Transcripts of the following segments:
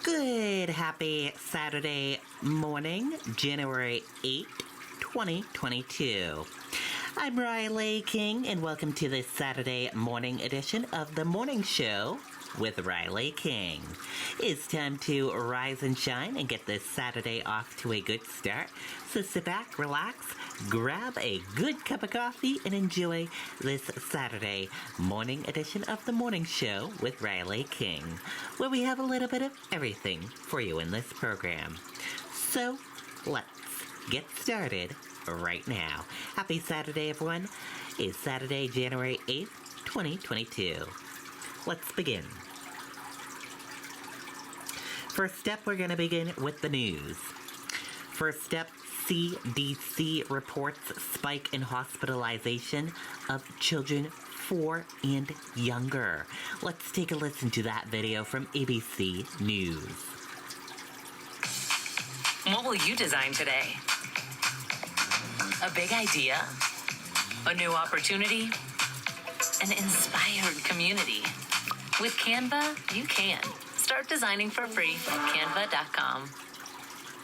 Good, happy Saturday morning, January 8th, 2022. I'm Riley King, and welcome to this Saturday morning edition of The Morning Show with Riley King. It's time to rise and shine and get this Saturday off to a good start. So sit back, relax, grab a good cup of coffee, and enjoy this Saturday morning edition of The Morning Show with Riley King, where we have a little bit of everything for you in this program. So let's get started right now. Happy Saturday, everyone. It's Saturday, January 8th, 2022. Let's begin. First up, we're going to begin with the news. First up, CDC reports spike in hospitalization of children 4 and younger. Let's take a listen to that video from ABC News. What will you design today? A big idea? A new opportunity? An inspired community? With Canva, you can. Start designing for free at canva.com.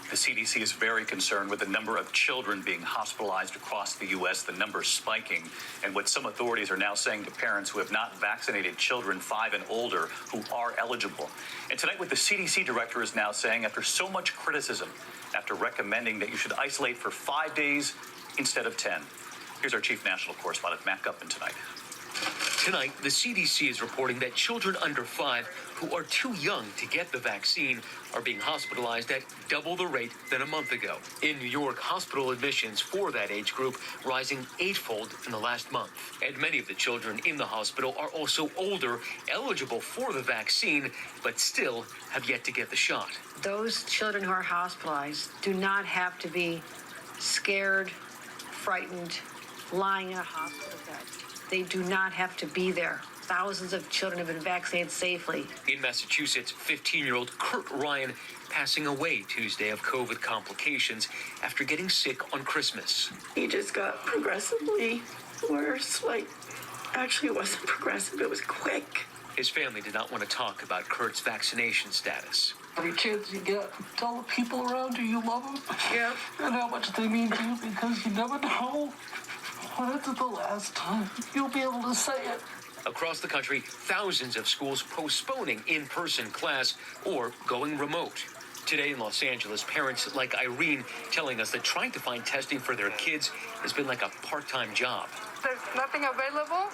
The CDC is very concerned with the number of children being hospitalized across the U.S., the number spiking, and what some authorities are now saying to parents who have not vaccinated children 5 and older who are eligible. And tonight, what the CDC director is now saying, after so much criticism, after recommending that you should isolate for 5 days instead of 10. Here's our chief national correspondent, Matt Gutman, tonight. Tonight, the CDC is reporting that children under 5 who are too young to get the vaccine are being hospitalized at double the rate than a month ago. In New York, hospital admissions for that age group rising 8-fold in the last month. And many of the children in the hospital are also older, eligible for the vaccine, but still have yet to get the shot. Those children who are hospitalized do not have to be scared, frightened, lying in a hospital bed. They do not have to be there. Thousands of children have been vaccinated safely. In Massachusetts, 15-year-old Kurt Ryan passing away Tuesday of COVID complications after getting sick on Christmas. He just got progressively worse. Actually, it wasn't progressive, it was quick. His family did not want to talk about Kurt's vaccination status. Every chance you get, tell the people around you you love them. Yep. And how much they mean to you, because you never know when it's the last time you'll be able to say it. Across the country, thousands of schools postponing in-person class or going remote. Today in Los Angeles, parents like Irene telling us that trying to find testing for their kids has been like a part-time job. There's nothing available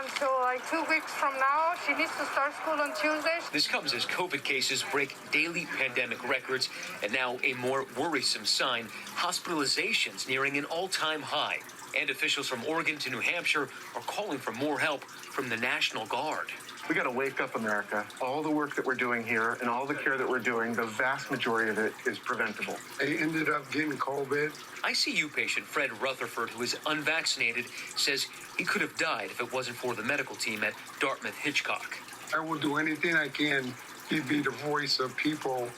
until 2 weeks from now. She needs to start school on Tuesday. This comes as COVID cases break daily pandemic records, and now a more worrisome sign, hospitalizations nearing an all-time high. And officials from Oregon to New Hampshire are calling for more help from the National Guard. We got to wake up, America. All the work that we're doing here and all the care that we're doing, the vast majority of it is preventable. They ended up getting COVID. ICU patient Fred Rutherford, who is unvaccinated, says he could have died if it wasn't for the medical team at Dartmouth-Hitchcock. I will do anything I can to be the voice of people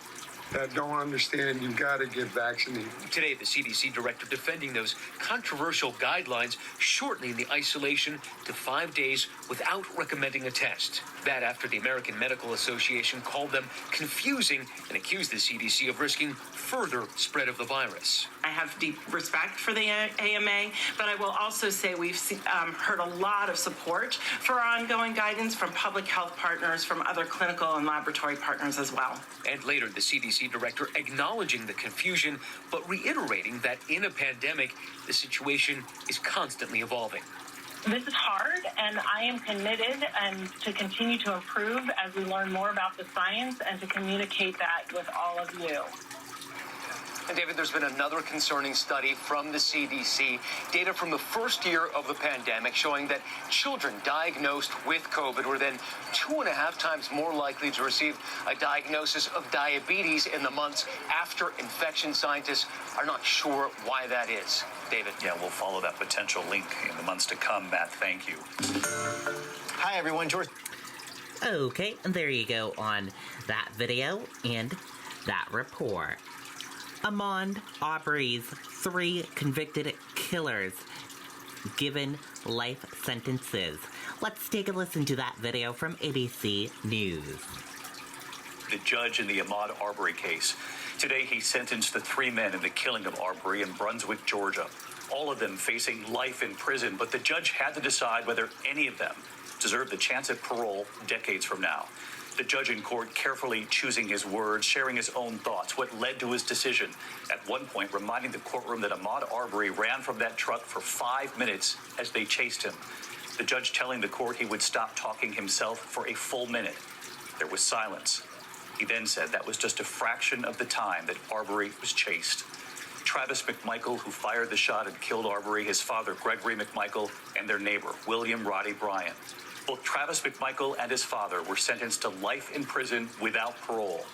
that don't understand you've got to get vaccinated. Today, the CDC director defending those controversial guidelines, shortening the isolation to 5 days without recommending a test. That after the American Medical Association called them confusing and accused the CDC of risking further spread of the virus. I have deep respect for the AMA, but I will also say we've heard a lot of support for our ongoing guidance from public health partners, from other clinical and laboratory partners as well. And later, the CDC director acknowledging the confusion, but reiterating that in a pandemic, the situation is constantly evolving. This is hard, and I am committed to continue to improve as we learn more about the science and to communicate that with all of you. And David, there's been another concerning study from the CDC, data from the first year of the pandemic showing that children diagnosed with COVID were then 2.5 times more likely to receive a diagnosis of diabetes in the months after infection. Scientists are not sure why that is. David. Yeah, we'll follow that potential link in the months to come. Matt, thank you. Hi, everyone. George. Okay, and there you go on that video and that report. Ahmaud Arbery's 3 convicted killers given life sentences. Let's take a listen to that video from ABC News. the judge in the Ahmaud Arbery case. Today, he sentenced the three men in the killing of Arbery in Brunswick, Georgia. All of them facing life in prison, but the judge had to decide whether any of them deserved the chance at parole decades from now. The judge in court carefully choosing his words, sharing his own thoughts, what led to his decision. At one point, reminding the courtroom that Ahmaud Arbery ran from that truck for 5 minutes as they chased him. The judge telling the court he would stop talking himself for a full minute. There was silence. He then said that was just a fraction of the time that Arbery was chased. Travis McMichael, who fired the shot and killed Arbery, his father, Gregory McMichael, and their neighbor, William Roddy Bryant. Both Travis McMichael and his father were sentenced to life in prison without parole.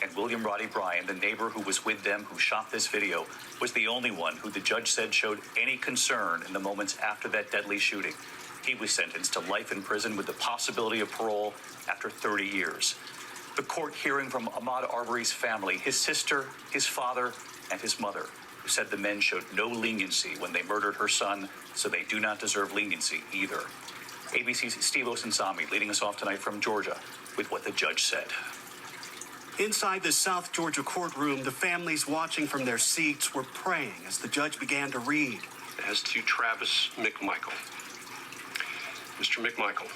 And William Roddy Bryant, the neighbor who was with them, who shot this video, was the only one who the judge said showed any concern in the moments after that deadly shooting. He was sentenced to life in prison with the possibility of parole after 30 years. The court hearing from Ahmaud Arbery's family, his sister, his father, and his mother, who said the men showed no leniency when they murdered her son, so they do not deserve leniency either. ABC's Steve Osunsami leading us off tonight from Georgia with what the judge said. Inside the South Georgia courtroom, the families watching from their seats were praying as the judge began to read. As to Travis McMichael. Mr. McMichael,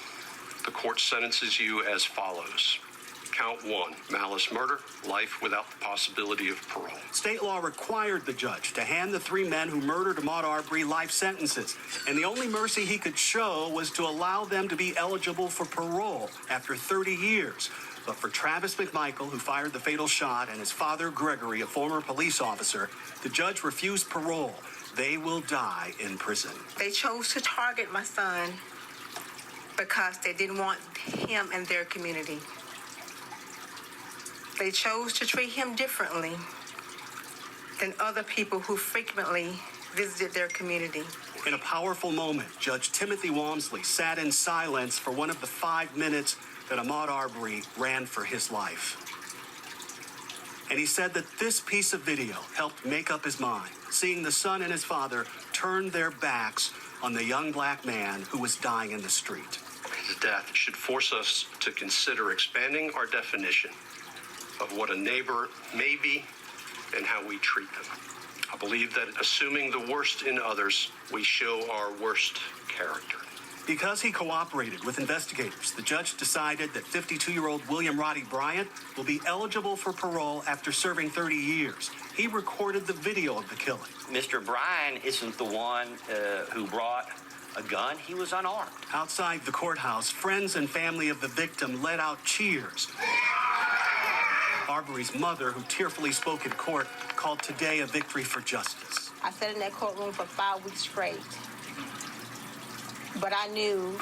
the court sentences you as follows. Count 1, malice murder, life without the possibility of parole. State law required the judge to hand the three men who murdered Ahmaud Arbery life sentences, and the only mercy he could show was to allow them to be eligible for parole after 30 years. But for Travis McMichael, who fired the fatal shot, and his father, Gregory, a former police officer, the judge refused parole. They will die in prison. They chose to target my son because they didn't want him in their community. They chose to treat him differently than other people who frequently visited their community. In a powerful moment, Judge Timothy Walmsley sat in silence for one of the 5 minutes that Ahmaud Arbery ran for his life. And he said that this piece of video helped make up his mind, seeing the son and his father turn their backs on the young black man who was dying in the street. His death should force us to consider expanding our definition of what a neighbor may be and how we treat them. I believe that assuming the worst in others, we show our worst character. Because he cooperated with investigators, the judge decided that 52-year-old William Roddy Bryant will be eligible for parole after serving 30 years. He recorded the video of the killing. Mr. Bryant isn't the one who brought a gun. He was unarmed. Outside the courthouse, friends and family of the victim let out cheers. Arbery's mother, who tearfully spoke in court, called today a victory for justice. I sat in that courtroom for 5 weeks straight, but I knew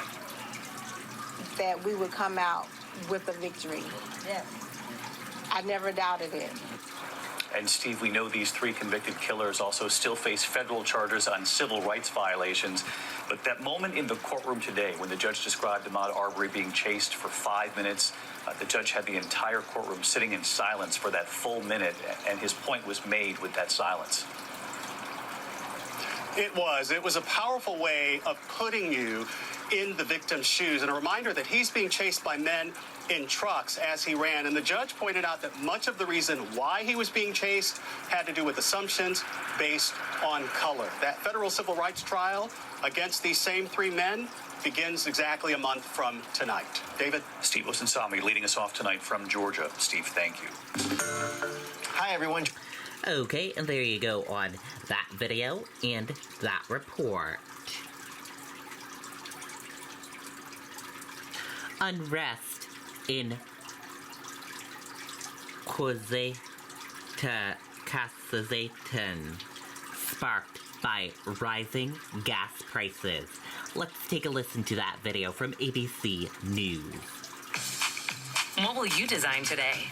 that we would come out with a victory. Yes. I never doubted it. And Steve, we know these three convicted killers also still face federal charges on civil rights violations. But that moment in the courtroom today when the judge described Ahmaud Arbery being chased for 5 minutes, the judge had the entire courtroom sitting in silence for that full minute, and his point was made with that silence. It was a powerful way of putting you in the victim's shoes, and a reminder that he's being chased by men in trucks as he ran. And the judge pointed out that much of the reason why he was being chased had to do with assumptions based on color. That federal civil rights trial against these same three men begins exactly a month from tonight. David? Steve Osunsami leading us off tonight from Georgia. Steve, thank you. Hi, everyone. Okay, and there you go on that video and that report. Unrest in Kazakhstan sparked by rising gas prices. Let's take a listen to that video from ABC News. What will you design today?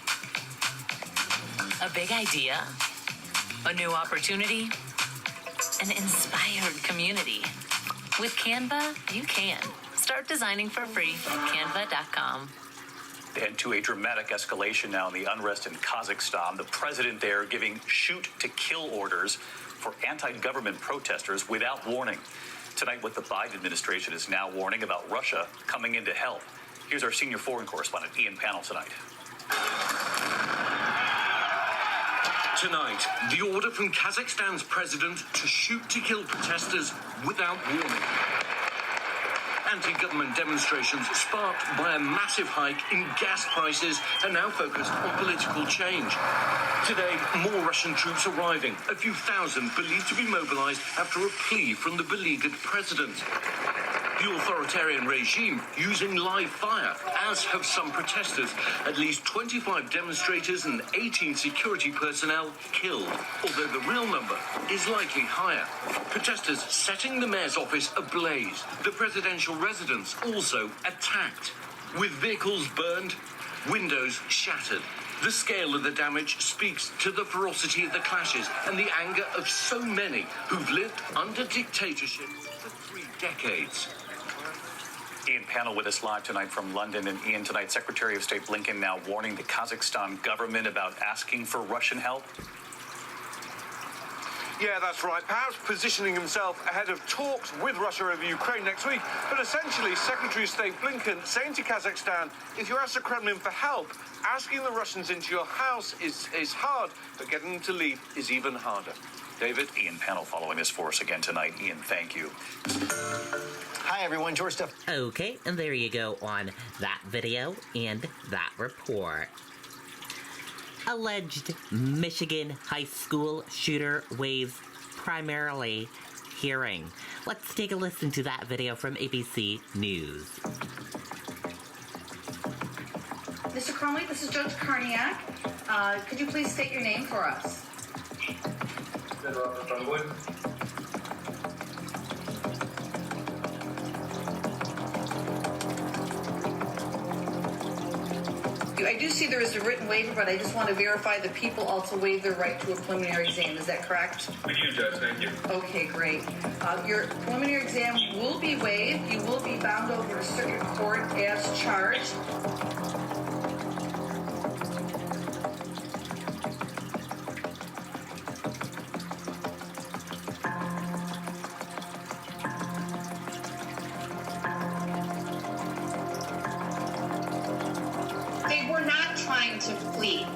A big idea? A new opportunity? An inspired community? With Canva, you can. Start designing for free at canva.com. And to a dramatic escalation now in the unrest in Kazakhstan, the president there giving shoot-to-kill orders for anti-government protesters without warning. Tonight, what the Biden administration is now warning about Russia coming in to help. Here's our senior foreign correspondent, Ian Pannell, tonight. Tonight, the order from Kazakhstan's president to shoot to kill protesters without warning. Anti-government demonstrations sparked by a massive hike in gas prices are now focused on political change. Today, more Russian troops arriving, a few thousand believed to be mobilized after a plea from the beleaguered president. The authoritarian regime using live fire, as have some protesters. At least 25 demonstrators and 18 security personnel killed, although the real number is likely higher. Protesters setting the mayor's office ablaze. The presidential residence also attacked, with vehicles burned, windows shattered. The scale of the damage speaks to the ferocity of the clashes and the anger of so many who've lived under dictatorship for 3 decades. Ian Panel with us live tonight from London. And Ian, tonight, Secretary of State Blinken now warning the Kazakhstan government about asking for Russian help. Yeah, that's right. Perhaps positioning himself ahead of talks with Russia over Ukraine next week. But essentially, Secretary of State Blinken saying to Kazakhstan, if you ask the Kremlin for help, asking the Russians into your house is hard, but getting them to leave is even harder. David? Ian Panel following this for us again tonight. Ian, thank you. Hi, everyone. George Stuff. Okay, and there you go on that video and that report. Alleged Michigan high school shooter waives primarily hearing. Let's take a listen to that video from ABC News. Mr. Cromley, this is Judge Karniak. Could you please state your name for us? I do see there is a written waiver, but I just want to verify the people also waive their right to a preliminary exam. Is that correct? We do, Judge. Thank you. Okay, great. Your preliminary exam will be waived. You will be bound over to circuit court as charged.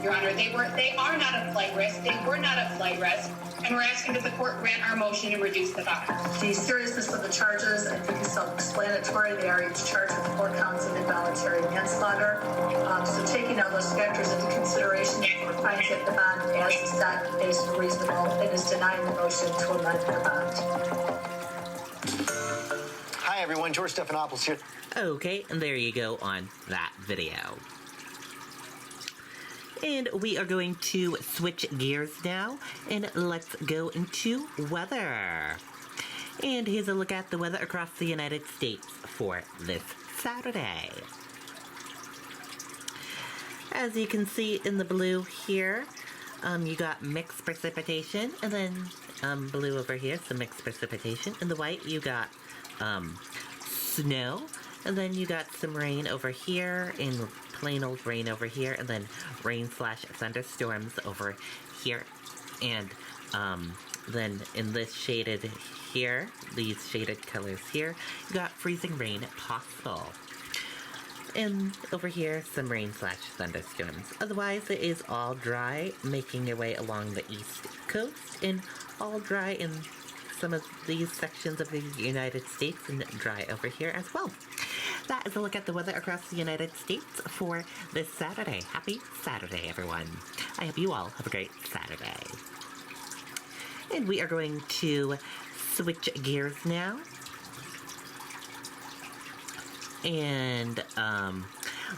Your Honor, they are not a flight risk. They were not a flight risk, and we're asking that the court grant our motion to reduce the bond. The seriousness of the charges, I think, is self-explanatory. They are each charged with 4 counts of involuntary manslaughter. So taking all those factors into consideration, the court finds that the bond as set is reasonable and is denying the motion to amend the bond. Hi, everyone. George Stephanopoulos here. Okay, and there you go on that video. And we are going to switch gears now, and let's go into weather. And here's a look at the weather across the United States for this Saturday. As you can see in the blue here, you got mixed precipitation, and then blue over here, some mixed precipitation. In the white, you got snow, and then you got some rain over here, and plain old rain over here, and then rain/thunderstorms over here. And then in this shaded here, these shaded colors here, you got freezing rain possible. And over here, some rain/thunderstorms. Otherwise, it is all dry, making your way along the east coast, and all dry in some of these sections of the United States, and dry over here as well. That is a look at the weather across the United States for this Saturday. Happy Saturday, everyone. I hope you all have a great Saturday. And we are going to switch gears now. And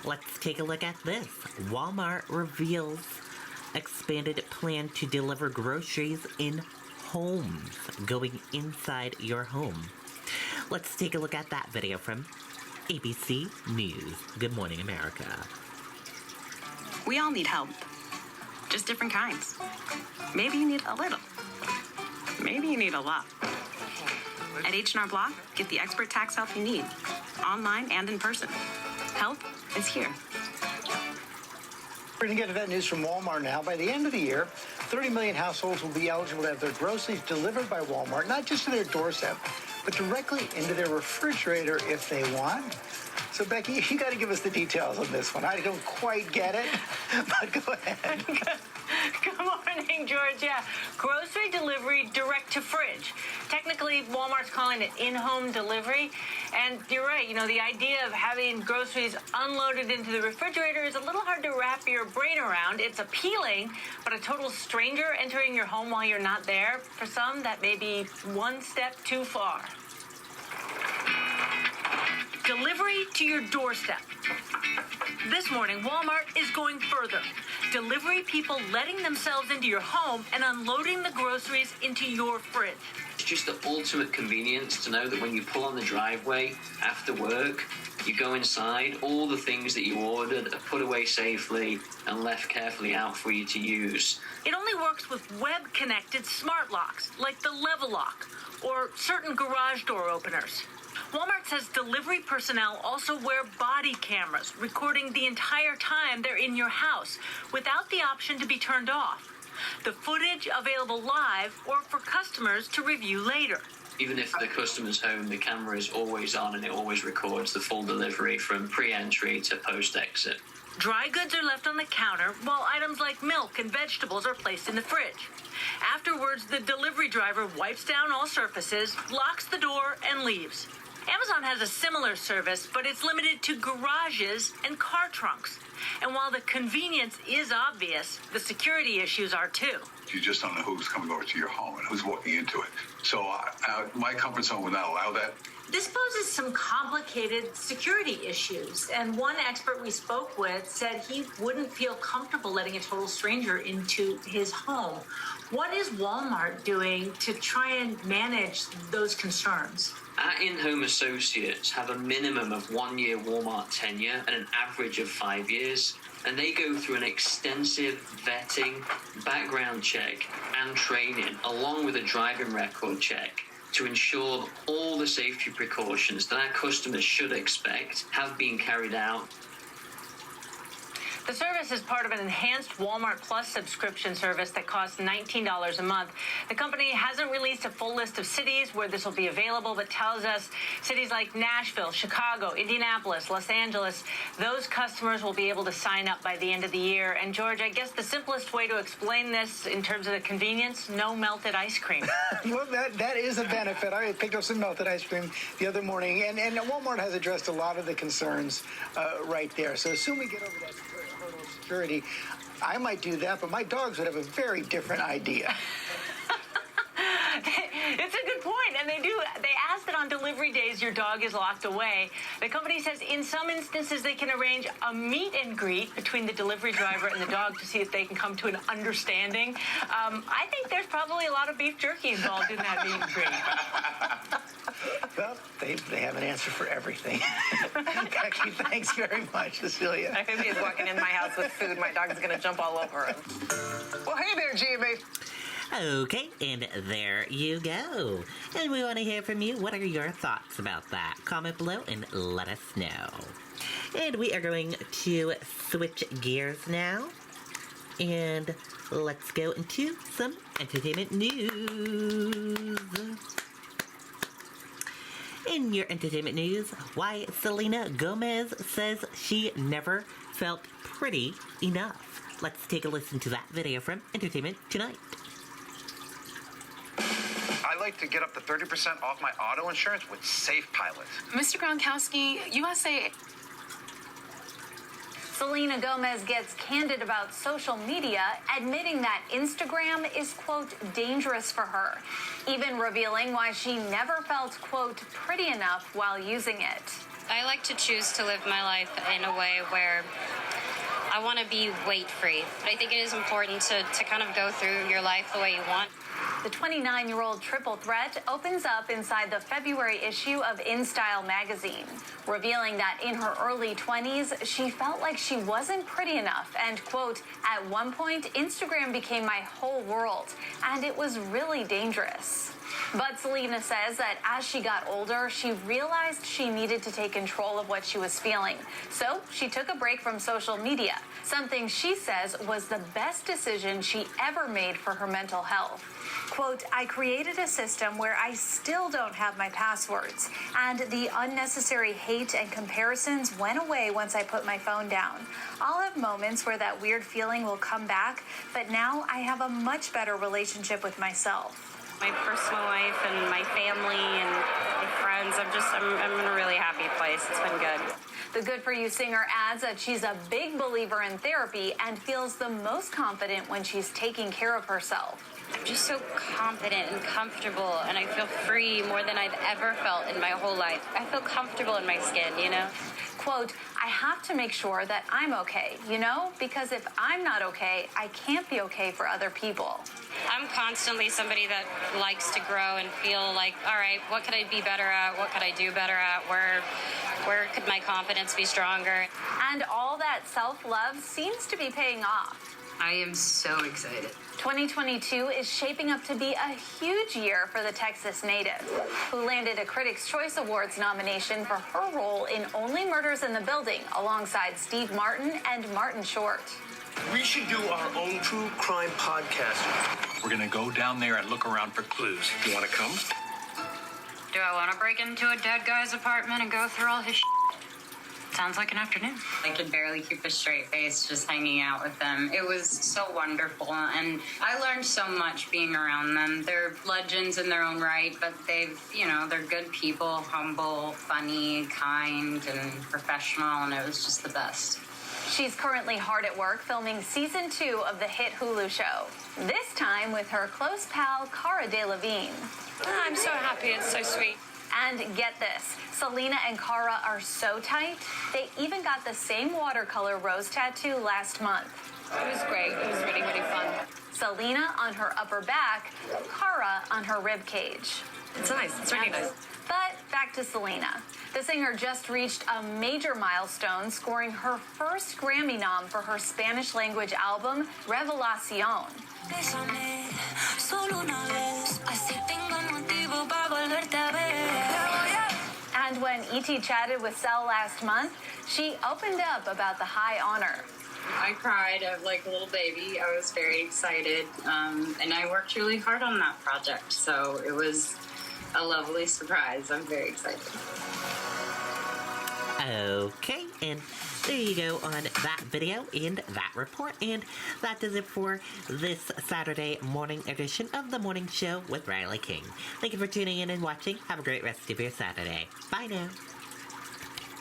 let's take a look at this. Walmart reveals expanded plan to deliver groceries in homes, going inside your home. Let's take a look at that video from ABC News. Good morning, America. We all need help, just different kinds. Maybe you need a little. Maybe you need a lot. At H&R Block, get the expert tax help you need, online and in person. Help is here. We're going to get to that news from Walmart now. By the end of the year, 30 million households will be eligible to have their groceries delivered by Walmart, not just to their doorstep, but directly into their refrigerator if they want. So, Becky, you got to give us the details on this one. I don't quite get it, but go ahead. Good morning, George. Yeah, grocery delivery direct to fridge. Technically, Walmart's calling it in-home delivery. And you're right, the idea of having groceries unloaded into the refrigerator is a little hard to wrap your brain around. It's appealing, but a total stranger entering your home while you're not there, for some, that may be one step too far. Delivery to your doorstep. This morning, Walmart is going further. Delivery people letting themselves into your home and unloading the groceries into your fridge. It's just the ultimate convenience to know that when you pull on the driveway after work, you go inside, all the things that you ordered are put away safely and left carefully out for you to use. It only works with web-connected smart locks, like the Level Lock, or certain garage door openers. Walmart says delivery personnel also wear body cameras, recording the entire time they're in your house, without the option to be turned off. The footage available live or for customers to review later. Even if the customer's home, the camera is always on and it always records the full delivery from pre-entry to post-exit. Dry goods are left on the counter, while items like milk and vegetables are placed in the fridge. Afterwards, the delivery driver wipes down all surfaces, locks the door, and leaves. Amazon has a similar service, but it's limited to garages and car trunks. And while the convenience is obvious, the security issues are too. You just don't know who's coming over to your home and who's walking into it. So my comfort zone would not allow that. This poses some complicated security issues, and one expert we spoke with said he wouldn't feel comfortable letting a total stranger into his home. What is Walmart doing to try and manage those concerns? Our in-home associates have a minimum of 1 year Walmart tenure and an average of 5 years, and they go through an extensive vetting, background check, and training, along with a driving record check, to ensure all the safety precautions that our customers should expect have been carried out. The service is part of an enhanced Walmart Plus subscription service that costs $19 a month. The company hasn't released a full list of cities where this will be available, but tells us cities like Nashville, Chicago, Indianapolis, Los Angeles, those customers will be able to sign up by the end of the year. And George, I guess the simplest way to explain this in terms of the convenience, no melted ice cream. Well, that is a benefit. I picked up some melted ice cream the other morning, and Walmart has addressed a lot of the concerns right there. So as soon as we get over that hurdle of security, I might do that, but my dogs would have a very different idea. It's a good point, and they ask that on delivery days your dog is locked away. The company says in some instances they can arrange a meet and greet between the delivery driver and the dog to see if they can come to an understanding. I think there's probably a lot of beef jerky involved in that meet and greet. Well, they have an answer for everything. Actually, thanks very much, Cecilia. If he's walking in my house with food, my dog's going to jump all over him. Well, hey there, GMA. Okay, and there you go. And we want to hear from you. What are your thoughts about that? Comment below and let us know. And we are going to switch gears now. And let's go into some entertainment news. In your entertainment news, why Selena Gomez says she never felt pretty enough. Let's take a listen to that video from Entertainment Tonight. I like to get up to 30% off my auto insurance with Safe Pilot. Mr. Gronkowski, USA. Selena Gomez gets candid about social media, admitting that Instagram is, quote, dangerous for her, even revealing why she never felt, quote, pretty enough while using it. I like to choose to live my life in a way where I want to be weight-free. I think it is important to kind of go through your life the way you want. The 29-year-old triple threat opens up inside the February issue of InStyle magazine, revealing that in her early 20s, she felt like she wasn't pretty enough. And, quote, at one point, Instagram became my whole world, and it was really dangerous. But Selena says that as she got older, she realized she needed to take control of what she was feeling. So she took a break from social media, something she says was the best decision she ever made for her mental health. Quote, I created a system where I still don't have my passwords, and the unnecessary hate and comparisons went away once I put my phone down. I'll have moments where that weird feeling will come back, but now I have a much better relationship with myself. My personal life and my family and my friends, I'm in a really happy place. It's been good. The Good For You singer adds that she's a big believer in therapy and feels the most confident when she's taking care of herself. I'm just so confident and comfortable, and I feel free more than I've ever felt in my whole life. I feel comfortable in my skin, you know? Quote, I have to make sure that I'm okay, you know? Because if I'm not okay, I can't be okay for other people. I'm constantly somebody that likes to grow and feel like, all right, what could I be better at? What could I do better at? Where could my confidence be stronger? And all that self-love seems to be paying off. I am so excited. 2022 is shaping up to be a huge year for the Texas native, who landed a Critics' Choice Awards nomination for her role in Only Murders in the Building, alongside Steve Martin and Martin Short. We should do our own true crime podcast. We're going to go down there and look around for clues. You want to come? Do I want to break into a dead guy's apartment and go through all his shit? Sounds like an afternoon. I could barely keep a straight face just hanging out with them. It was so wonderful, and I learned so much being around them. They're legends in their own right, but they're good people, humble, funny, kind, and professional, and it was just the best. She's currently hard at work filming season 2 of the hit Hulu show, this time with her close pal, Cara Delevingne. I'm so happy. It's so sweet. And get this, Selena and Cara are so tight, they even got the same watercolor rose tattoo last month. It was great. It was really, really fun. Selena on her upper back, Cara on her rib cage. It's nice. It's really nice. But back to Selena. The singer just reached a major milestone, scoring her first Grammy nom for her Spanish language album, Revelación. And when E.T. chatted with Sel last month, she opened up about the high honor. I cried like a little baby. I was very excited, and I worked really hard on that project, so it was a lovely surprise. I'm very excited. Okay, and there you go on that video and that report. And that does it for this Saturday morning edition of The Morning Show with Riley King. Thank you for tuning in and watching. Have a great rest of your Saturday. Bye now.